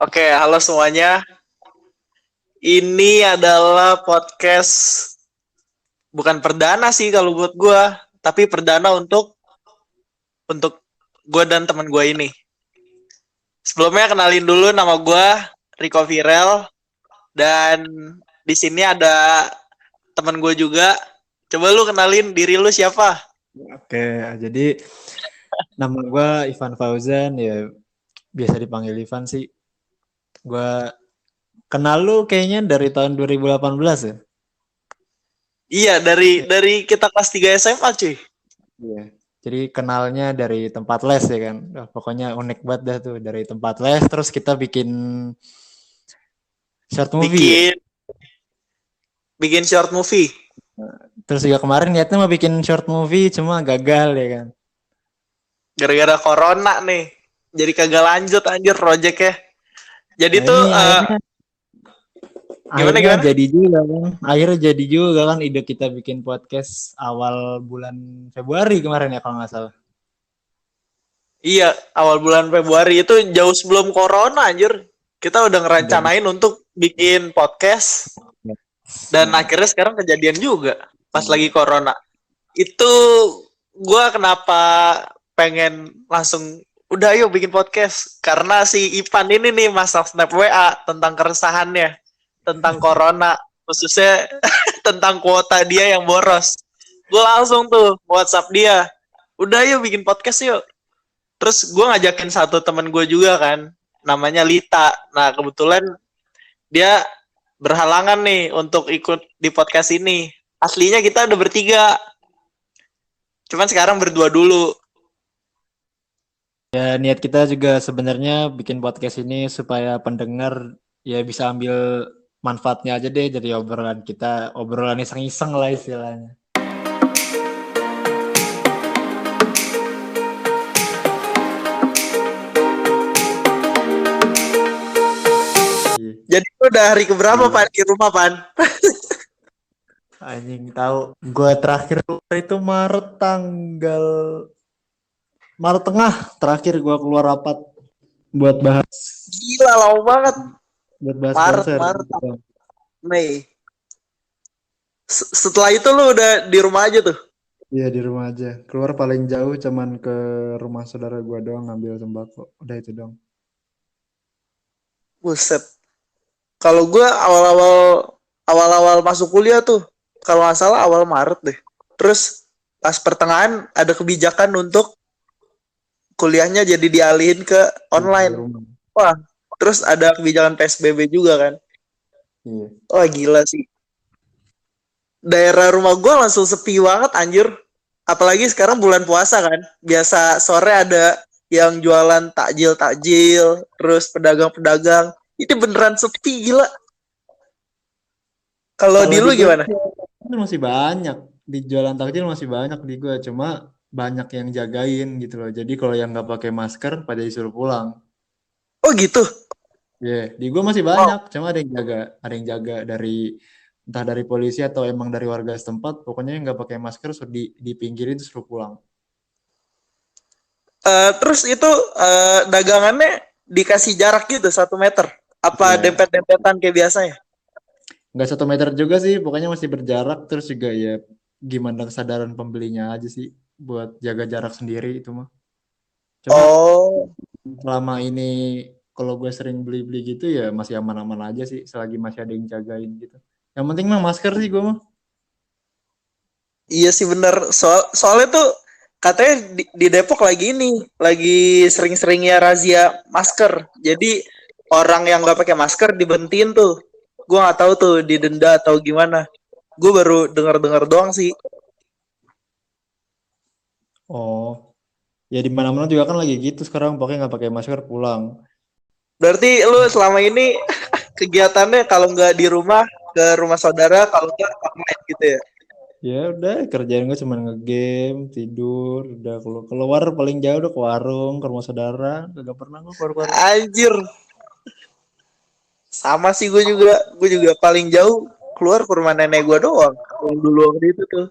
Oke, halo semuanya. Ini adalah podcast bukan perdana sih kalau buat gua, tapi perdana untuk gua dan teman gua ini. Sebelumnya kenalin dulu nama gua Rico Virel dan di sini ada teman gua juga. Coba lu kenalin diri lu siapa? Oke, jadi nama gue Ivan Fauzan, ya biasa dipanggil Ivan sih. Gue kenal lu kayaknya dari tahun 2018 ya? Iya, dari kita kelas 3 SMA, cuy. Iya. Jadi kenalnya dari tempat les ya kan? Pokoknya unik banget dah tuh, dari tempat les terus kita bikin short movie ya. Bikin bikin short movie. Terus juga kemarin niatnya mau bikin short movie cuma gagal ya kan? Gara-gara corona nih. Jadi kagak lanjut anjir projectnya. Jadi Nah tuh ini gimana akhirnya gimana? jadi juga kan? Akhirnya jadi juga kan ide kita bikin podcast awal bulan Februari kemarin ya kalau nggak salah. Iya, awal bulan Februari itu jauh sebelum corona anjir. Kita udah Udah ngerencanain untuk bikin podcast dan akhirnya sekarang kejadian juga pas lagi corona. Itu gua kenapa pengen langsung udah yuk bikin podcast karena si Ipan ini nih masak snap WA tentang keresahannya tentang corona khususnya tentang kuota dia yang boros. Gue langsung tuh WhatsApp dia. Udah yuk bikin podcast yuk. Terus gue ngajakin satu teman gue juga kan, namanya Lita. Nah kebetulan dia berhalangan nih untuk ikut di podcast ini. Aslinya kita udah bertiga, cuman sekarang berdua dulu. Ya, niat kita juga sebenarnya bikin podcast ini supaya pendengar ya bisa ambil manfaatnya aja deh dari obrolan kita, obrolan iseng-iseng lah istilahnya. Iya. Jadi lu udah hari keberapa Gila. Pan di rumah Pan? Anjing tahu. Gua terakhir itu Maret tengah terakhir gua keluar rapat buat bahas Gila lama banget. buat bahas Maret, konser. Maret, Mei. Setelah itu lu udah di rumah aja tuh. Iya di rumah aja. Keluar paling jauh cuman ke rumah saudara gua doang ngambil sembako. Udah itu dong. Buset. Kalau gue awal-awal masuk kuliah tuh, kalau nggak salah awal Maret deh. Terus pas pertengahan ada kebijakan untuk kuliahnya jadi dialihin ke Di online. rumah. Wah, terus ada kebijakan PSBB juga kan. Iya. Wah gila sih. Daerah rumah gue langsung sepi banget anjir. Apalagi sekarang bulan puasa kan. Biasa sore ada yang jualan takjil-takjil, terus pedagang-pedagang. Itu beneran sepi gila. Kalau di Kalau di lu gue gimana? masih banyak di jualan takjil masih banyak di gue cuma banyak yang jagain gitu loh. Jadi kalau yang nggak pakai masker pada disuruh pulang. Oh gitu. Ya, yeah. Di gue masih Wow. banyak, cuma ada yang jaga dari entah dari polisi atau emang dari warga setempat. Pokoknya yang nggak pakai masker suruh di pinggirin terus suruh pulang. Terus itu dagangannya dikasih jarak gitu 1 meter. Apa Ya, dempet-dempetan kayak biasanya? nggak 1 meter juga sih, pokoknya masih berjarak terus juga ya gimana kesadaran pembelinya aja sih buat jaga jarak sendiri itu mah. Cuma Oh, selama ini kalau gue sering beli-beli gitu ya masih aman-aman aja sih selagi masih ada yang jagain gitu. Yang penting mah masker sih gue mah. iya sih bener. Soalnya tuh katanya di Depok lagi ini, lagi sering-seringnya razia masker. Jadi orang yang nggak pakai masker dibentiin tuh. Gue nggak tahu tuh didenda atau gimana. Gue baru dengar-dengar doang sih. Oh, ya di mana-mana juga kan lagi gitu sekarang pokoknya nggak pakai masker pulang. Berarti lu selama ini kegiatannya kalau nggak di rumah ke rumah saudara, kalau nggak online gitu ya? Ya udah kerjaan gue cuma ngegame, tidur, udah keluar paling jauh udah ke warung, ke rumah saudara, gak pernah gue keluar-keluar. Anjir, sama sih gue juga paling jauh keluar ke rumah nenek gue doang. Yang dulu waktu itu tuh.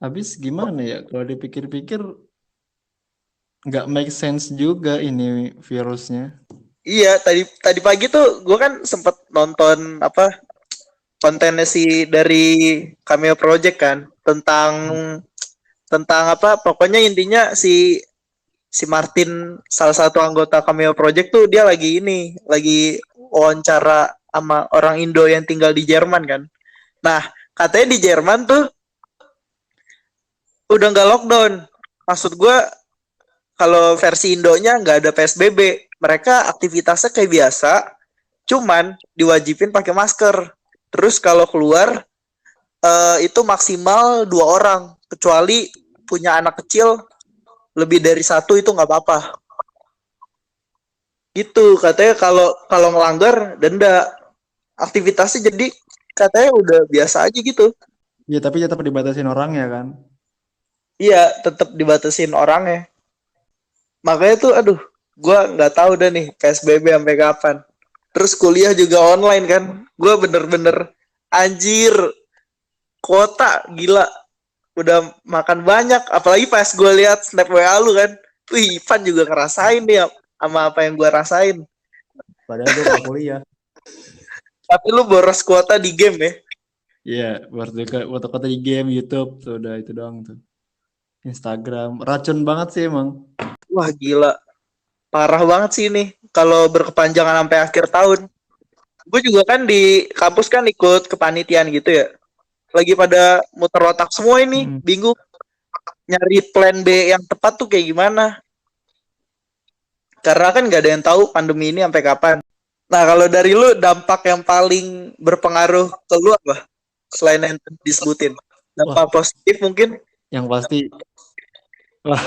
Habis gimana ya kalau dipikir-pikir nggak make sense juga ini virusnya. Iya, tadi pagi tuh gue kan sempet nonton apa kontennya si dari Cameo Project kan tentang tentang apa pokoknya intinya si Martin salah satu anggota Cameo Project tuh dia lagi wawancara sama orang Indo yang tinggal di Jerman kan. Nah, katanya di Jerman tuh udah nggak lockdown. Maksud gue kalau versi Indonya nggak ada PSBB. Mereka aktivitasnya kayak biasa, cuman diwajibin pakai masker. Terus kalau keluar itu maksimal 2 orang, kecuali punya anak kecil lebih dari satu itu nggak apa-apa. Gitu katanya kalau kalau ngelanggar denda. Aktivitasnya jadi katanya udah biasa aja gitu. Iya, tapi tetap dibatasin orangnya kan. Iya, tetap dibatasin orangnya. Makanya tuh aduh, gua nggak tahu dah nih PSBB sampai kapan. Terus kuliah juga online kan. Gua bener-bener anjir, kuota gila. Udah makan banyak, apalagi pas gue lihat snap WA lu kan. Wih, Ivan juga ngerasain dia sama apa yang gua rasain. Padahal gue gak kuliah. Tapi lu boros kuota di game ya. Iya, foto-foto di game, YouTube, tuh udah itu doang tuh. Instagram, racun banget sih emang. Wah, gila. Parah banget sih ini kalau berkepanjangan sampai akhir tahun. Gue juga kan di kampus kan ikut kepanitiaan gitu ya. Lagi pada muter otak semua ini, bingung nyari plan B yang tepat tuh kayak gimana. Karena kan nggak ada yang tahu pandemi ini sampai kapan. Nah, kalau dari lu dampak yang paling berpengaruh ke lu apa? Selain yang disebutin. Dampak positif mungkin? Yang pasti, wah.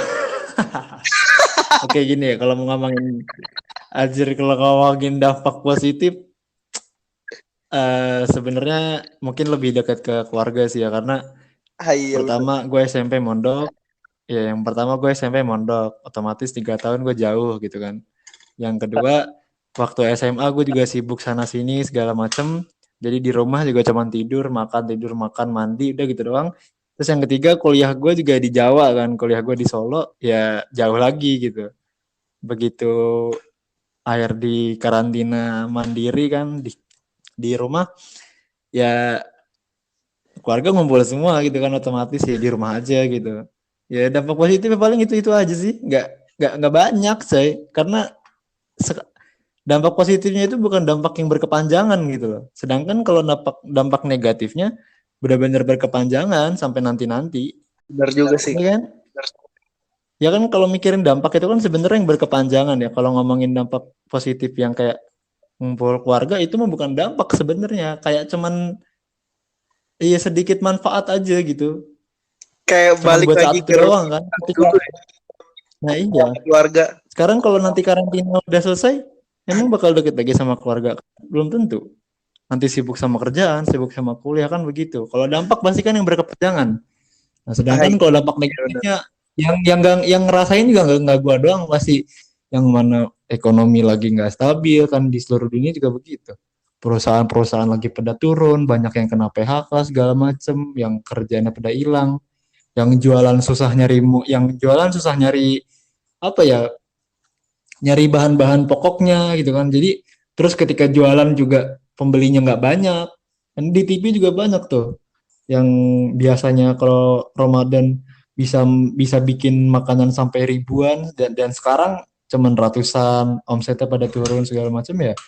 Oke gini ya, kalau mau ngomongin kalau ngomongin dampak positif, sebenarnya mungkin lebih dekat ke keluarga sih ya, karena pertama gue SMP mondok, ya yang pertama gue SMP mondok, otomatis 3 tahun gue jauh gitu kan. Yang kedua, waktu SMA gue juga sibuk sana sini segala macem, jadi di rumah juga cuman tidur makan mandi udah gitu doang. Terus yang ketiga, kuliah gue juga di Jawa kan, kuliah gue di Solo, ya jauh lagi gitu. Begitu akhir di karantina mandiri kan di rumah, ya keluarga ngumpul semua gitu kan, otomatis ya di rumah aja gitu. Ya dampak positifnya paling itu aja sih, nggak banyak saya, karena dampak positifnya itu bukan dampak yang berkepanjangan gitu loh. Sedangkan kalau dampak negatifnya benar-benar berkepanjangan sampai nanti. Benar juga sih. Ya kan? Ya kan kalau mikirin dampak itu kan sebenarnya yang berkepanjangan ya. Kalau ngomongin dampak positif yang kayak ngumpul keluarga itu mah bukan dampak sebenarnya, kayak cuman iya sedikit manfaat aja gitu. Kayak Cuman balik buat lagi saat ke doang kan. Nah iya. keluarga. Sekarang kalau nanti karantina udah selesai, emang bakal deket lagi sama keluarga? Belum tentu. Nanti sibuk sama kerjaan, sibuk sama kuliah kan begitu. Kalau dampak pasti kan yang berkepanjangan. Nah, sedangkan kalau dampak negatifnya yang ngerasain juga nggak gua doang, pasti yang mana ekonomi lagi nggak stabil kan, di seluruh dunia juga begitu. Perusahaan-perusahaan lagi pada turun, banyak yang kena PHK segala macem, yang kerjanya pada hilang, yang jualan susah nyari apa ya, nyari bahan-bahan pokoknya gitu kan. Jadi terus ketika jualan juga pembelinya nggak banyak. Dan di TV juga banyak tuh yang biasanya kalau Ramadan bisa bisa bikin makanan sampai ribuan, dan sekarang cuman ratusan, omsetnya pada turun segala macam ya.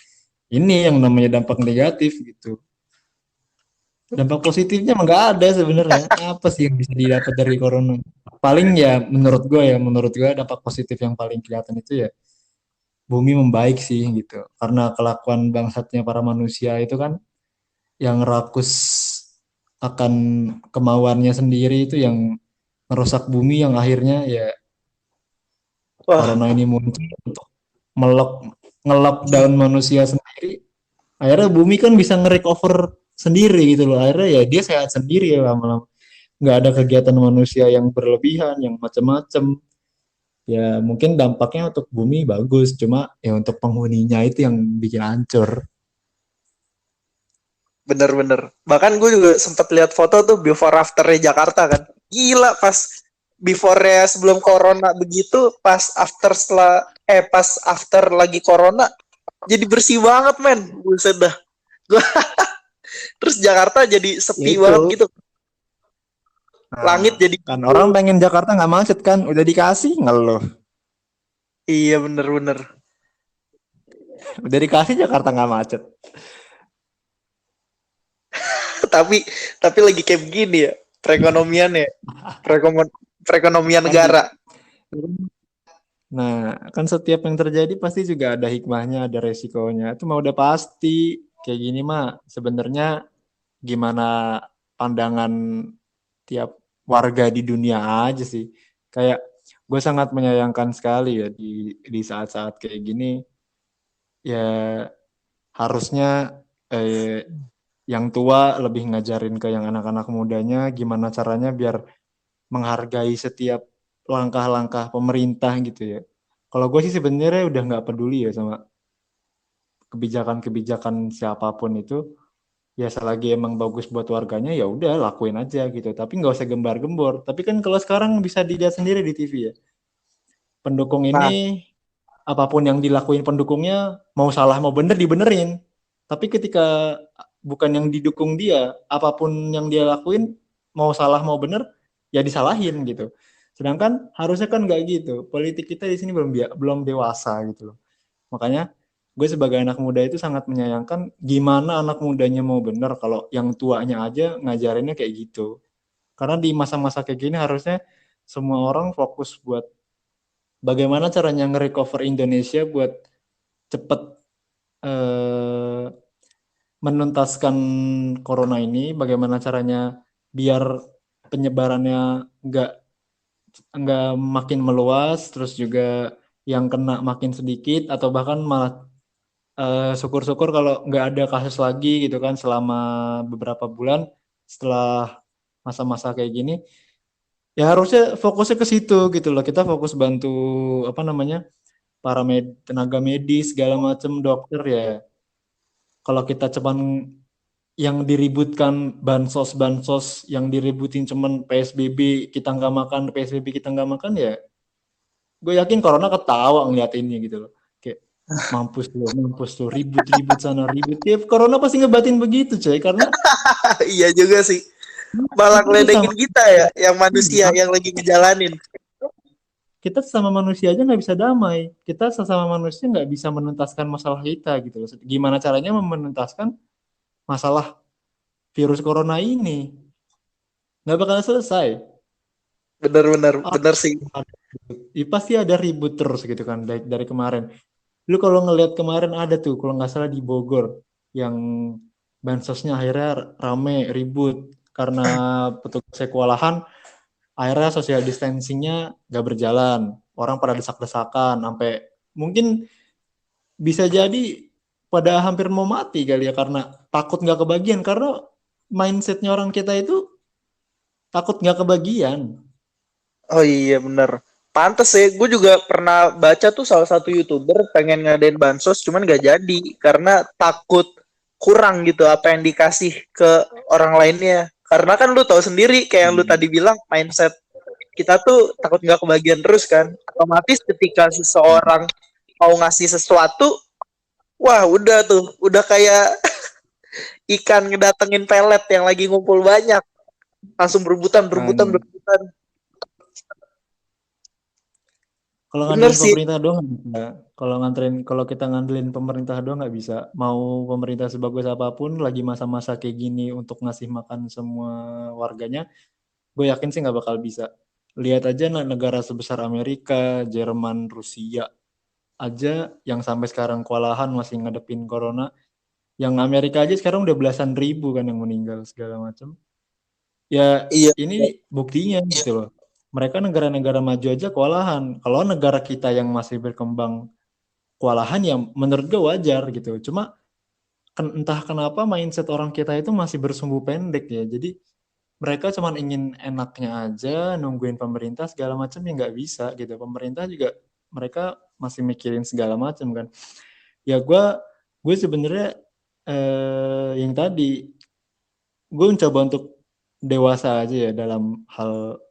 Ini yang namanya dampak negatif gitu. Dampak positifnya emang nggak ada sebenarnya. Apa sih yang bisa didapat dari corona? Paling ya menurut gue dampak positif yang paling kelihatan itu ya bumi membaik sih gitu. Karena kelakuan bangsatnya para manusia itu kan yang rakus akan kemauannya sendiri, itu yang merusak bumi, yang akhirnya ya corona ini muncul untuk nge-lockdown manusia sendiri. Akhirnya bumi kan bisa nge-recover sendiri gitu loh. Akhirnya ya dia sehat sendiri ya lama-lama. Nggak ada kegiatan manusia yang berlebihan, yang macam-macam. Ya mungkin dampaknya untuk bumi bagus, cuma ya untuk penghuninya itu yang bikin hancur. Bener-bener. Bahkan gue juga sempat lihat foto tuh before afternya Jakarta kan. Gila pas before-nya sebelum corona begitu, pas after lagi corona, jadi bersih banget men, buset dah. Gua terus Jakarta jadi Ya sepi itu. banget gitu, langit Nah, jadi kan biru. orang pengen Jakarta nggak macet kan, udah dikasih ngeluh. Iya bener-bener. Udah dikasih Jakarta nggak macet. tapi tapi lagi kayak begini ya perekonomian ya, perekonomian Kan negara. Nah, kan setiap yang terjadi pasti juga ada hikmahnya, ada resikonya. Itu mah udah pasti. Kayak gini mah sebenarnya gimana pandangan tiap warga di dunia aja sih. Kayak gue sangat menyayangkan sekali ya di saat-saat kayak gini. Ya harusnya yang tua lebih ngajarin ke yang anak-anak mudanya gimana caranya biar menghargai setiap langkah-langkah pemerintah gitu ya. Kalau gue sih sebenarnya udah nggak peduli ya sama kebijakan-kebijakan siapapun itu. Ya selagi emang bagus buat warganya ya udah lakuin aja gitu. Tapi nggak usah gembar-gembor. Tapi kan kalau sekarang bisa dilihat sendiri di TV ya. Pendukung Nah, ini apapun yang dilakuin pendukungnya mau salah mau bener dibenerin. Tapi ketika bukan yang didukung dia, apapun yang dia lakuin mau salah mau bener ya disalahin gitu. Sedangkan harusnya kan nggak gitu. Politik kita di sini belum dewasa gitu loh. Makanya gue sebagai anak muda itu sangat menyayangkan gimana anak mudanya mau bener kalau yang tuanya aja ngajarinnya kayak gitu. Karena di masa-masa kayak gini harusnya semua orang fokus buat bagaimana caranya nge-recover Indonesia buat cepet eh, menuntaskan corona ini, bagaimana caranya biar penyebarannya nggak makin meluas, terus juga yang kena makin sedikit atau bahkan malah syukur-syukur kalau nggak ada kasus lagi gitu kan selama beberapa bulan setelah masa-masa kayak gini. Ya harusnya fokusnya ke situ gitu loh. Kita fokus bantu apa namanya para tenaga medis segala macam dokter ya. Kalau kita cuman yang diributkan bansos-bansos yang diributin cuman PSBB kita nggak makan, PSBB kita nggak makan ya, gue yakin corona ketawa ngeliat ini gitu loh. Kayak mampus lo, ribut-ribut sana ribut. Ya corona pasti ngebatin begitu coy, karena iya juga sih, malah kita sesama ngeledekin kita ya yang manusia yang lagi ngejalanin. kita sesama manusia aja nggak bisa damai. Kita sesama manusia nggak bisa menuntaskan masalah kita gitu loh. Gimana caranya menuntaskan masalah virus corona ini? Nggak bakal selesai. Bener-bener Ah, bener sih. pasti ada ribut terus gitu kan dari kemarin. Lu kalau ngelihat kemarin ada tuh kalau nggak salah di Bogor yang bansosnya akhirnya rame ribut karena petugasnya kewalahan, akhirnya social distancingnya nggak berjalan, orang pada desak-desakan sampai mungkin bisa jadi pada hampir mau mati kali ya karena takut nggak kebagian karena mindsetnya orang kita itu takut nggak kebagian. Oh iya bener. Pantes ya, gue juga pernah baca tuh salah satu YouTuber pengen ngadain bansos, cuman gak jadi karena takut kurang gitu apa yang dikasih ke orang lainnya. Karena kan lu tahu sendiri kayak yang lu tadi bilang mindset kita tuh takut nggak kebagian terus kan. Otomatis ketika seseorang mau ngasih sesuatu, wah udah tuh, udah kayak ikan ngedatengin pelet yang lagi ngumpul banyak, langsung berebutan, berebutan, Kan berebutan. kalau Bener ngandelin sih. pemerintah doang nggak bisa. Kalau kita ngandelin pemerintah doang nggak bisa. Mau pemerintah sebagus apapun, lagi masa-masa kayak gini untuk ngasih makan semua warganya, gue yakin sih nggak bakal bisa. Lihat aja negara sebesar Amerika, Jerman, Rusia aja yang sampai sekarang kewalahan masih ngadepin corona. Yang Amerika aja sekarang udah belasan ribu kan yang meninggal segala macam. Ya Iya. ini buktinya gitu loh. Mereka negara-negara maju aja kewalahan. Kalau negara kita yang masih berkembang kewalahan ya menurut gue wajar gitu. Cuma entah kenapa mindset orang kita itu masih bersumbu pendek ya. Jadi mereka cuma ingin enaknya aja, nungguin pemerintah segala macam ya nggak bisa gitu. Pemerintah juga mereka masih mikirin segala macam kan. Ya gue sebenarnya yang tadi gue mencoba untuk dewasa aja ya dalam hal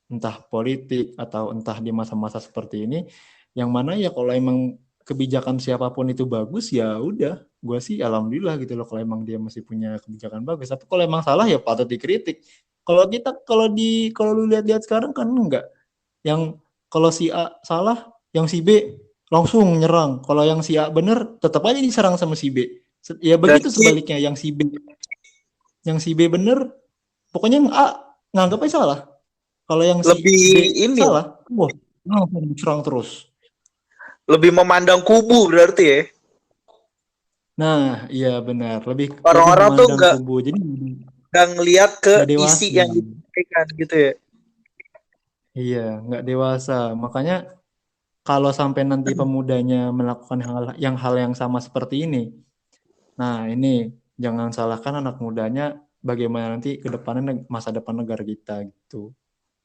entah politik atau entah di masa-masa seperti ini. Yang mana ya kalau emang kebijakan siapapun itu bagus, ya udah, gue sih alhamdulillah gitu loh kalau emang dia masih punya kebijakan bagus. Tapi kalau emang salah ya patut dikritik. Kalau lu lihat-lihat sekarang kan enggak, yang kalau si A salah, yang si B langsung nyerang. Kalau yang si A bener, tetap aja diserang sama si B. Ya begitu Berarti sebaliknya, yang si B bener, pokoknya yang A nganggap aja salah. Kalau yang si lebih B ini ya, salah, wah langsung diserang terus. lebih memandang kubu berarti ya. Nah, iya benar. Lebih lebih Orang-orang tuh memandang nggak kubu. Jadi ngelihat ke nggak isi dewasa. yang disampaikan gitu ya. Iya, nggak dewasa. Makanya kalau sampai nanti pemudanya melakukan hal yang sama seperti ini, nah ini jangan salahkan anak mudanya bagaimana nanti ke depannya masa depan negara kita gitu.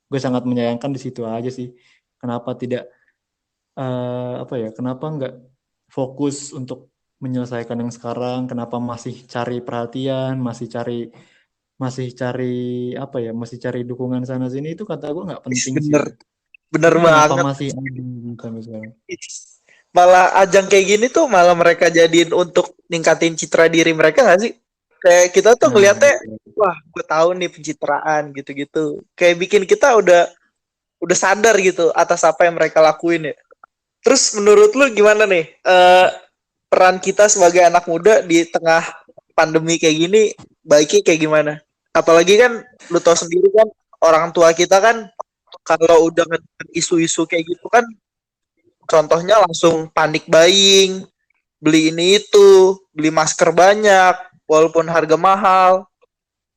Gue sangat menyayangkan di situ aja sih. Kenapa tidak apa ya? Kenapa nggak fokus untuk menyelesaikan yang sekarang? Kenapa masih cari perhatian, masih cari apa ya, masih cari dukungan sana sini, itu kata gue nggak penting sih Bener, itu. bener Itu kenapa banget. masih ada sampai sekarang? Malah ajang kayak gini tuh malah mereka jadiin untuk ningkatin citra diri mereka nggak sih? Kayak kita tuh Nah, ngeliatnya, iya. wah, gue tahu nih pencitraan gitu-gitu. Kayak bikin kita udah sadar gitu atas apa yang mereka lakuin ya. Terus menurut lu gimana nih peran kita sebagai anak muda di tengah pandemi kayak gini baiknya kayak gimana? Apalagi kan lu tahu sendiri kan orang tua kita kan kalau udah isu-isu kayak gitu kan contohnya langsung panik buying, beli ini itu, beli masker banyak walaupun harga mahal.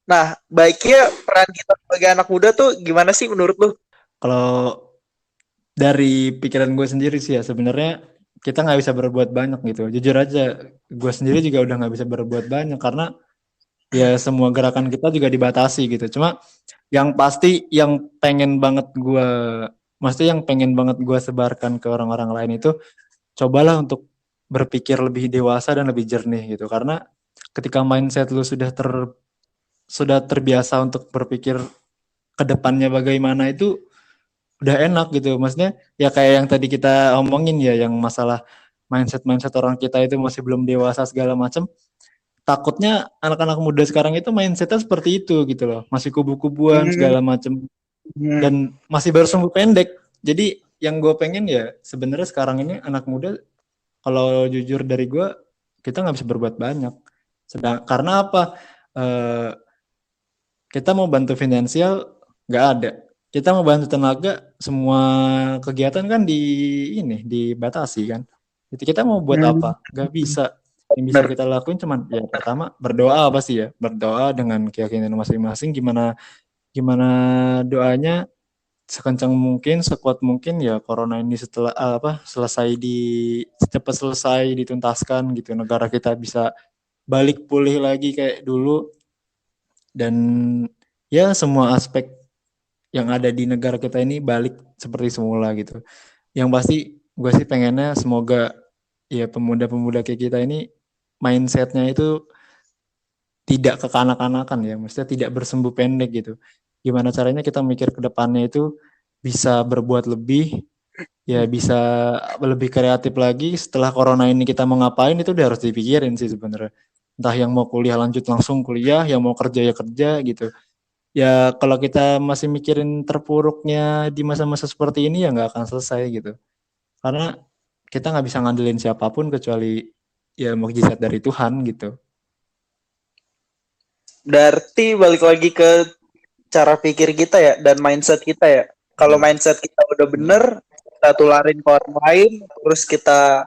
Nah, baiknya peran kita sebagai anak muda tuh gimana sih menurut lu? Kalau dari pikiran gue sendiri sih ya, sebenarnya kita nggak bisa berbuat banyak gitu. Jujur aja, gue sendiri juga udah nggak bisa berbuat banyak karena ya semua gerakan kita juga dibatasi gitu. Cuma yang pasti yang pengen banget gue, maksudnya yang pengen banget gue sebarkan ke orang-orang lain itu, cobalah untuk berpikir lebih dewasa dan lebih jernih gitu. Karena ketika mindset lu sudah terbiasa untuk berpikir ke depannya bagaimana, itu udah enak gitu. Maksudnya ya kayak yang tadi kita omongin ya, yang masalah mindset orang kita itu masih belum dewasa segala macam. Takutnya anak-anak muda sekarang itu mindsetnya seperti itu gitu loh, masih kubu-kubuan Hmm, segala macam hmm. dan masih bersumbu pendek. Jadi yang gue pengen ya sebenarnya sekarang ini anak muda, kalau jujur dari gue, kita nggak bisa berbuat banyak. Karena apa? Eh, kita mau bantu finansial nggak ada. Kita mau bantu tenaga, semua kegiatan kan dibatasi kan. Jadi kita mau buat Hmm, apa? Nggak bisa. Yang bisa bener. kita lakuin cuman ya pertama berdoa pasti ya, berdoa dengan keyakinan masing-masing. Gimana gimana doanya, sekencang mungkin, sekuat mungkin ya corona ini setelah cepat selesai, dituntaskan gitu. Negara kita bisa balik pulih lagi kayak dulu, dan ya semua aspek yang ada di negara kita ini balik seperti semula gitu. Yang pasti gue sih pengennya semoga ya pemuda-pemuda kayak kita ini mindsetnya itu tidak kekanak-kanakan ya, maksudnya tidak bersumbu pendek gitu. Gimana caranya kita mikir ke depannya itu bisa berbuat lebih, ya bisa lebih kreatif lagi. Setelah corona ini kita mau ngapain itu udah harus dipikirin sih sebenarnya. Entah yang mau kuliah lanjut langsung kuliah, yang mau kerja ya kerja gitu. Ya kalau kita masih mikirin terpuruknya di masa-masa seperti ini ya nggak akan selesai gitu. Karena kita nggak bisa ngandelin siapapun kecuali ya mukjizat dari Tuhan gitu. Berarti balik lagi ke cara pikir kita ya dan mindset kita ya. Kalau mindset kita udah bener, kita tularin ke orang lain, terus kita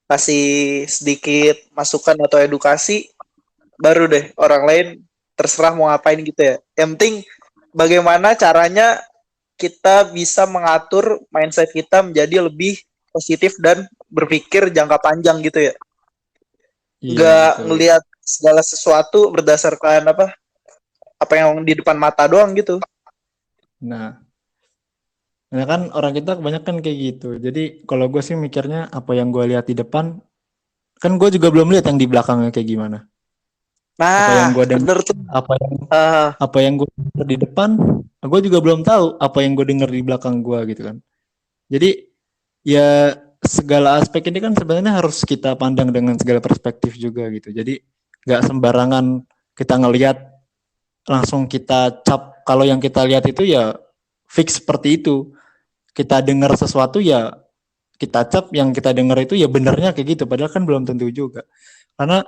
kasih sedikit masukan atau edukasi, baru deh orang lain terserah mau ngapain gitu ya. Yang penting bagaimana caranya kita bisa mengatur mindset kita menjadi lebih positif dan berpikir jangka panjang gitu ya. Iya Nggak betul. ngelihat segala sesuatu berdasarkan apa yang di depan mata doang gitu. Nah, nah kan orang kita kebanyakan kayak gitu. Jadi kalau gue sih mikirnya apa yang gue lihat di depan, kan gue juga belum lihat yang di belakangnya kayak gimana. Apa yang Nah, gue dengar, bener tuh. apa yang Ah, apa yang gue dengar di depan, gue juga belum tahu apa yang gue dengar di belakang gue gitu kan. Jadi ya segala aspek ini kan sebenarnya harus kita pandang dengan segala perspektif juga gitu. Jadi nggak sembarangan kita ngelihat langsung kita cap kalau yang kita lihat itu ya fix seperti itu. Kita dengar sesuatu ya kita cap yang kita dengar itu ya benernya kayak gitu. Padahal kan belum tentu juga. Karena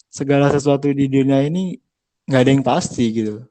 segala sesuatu di dunia ini nggak ada yang pasti gitu.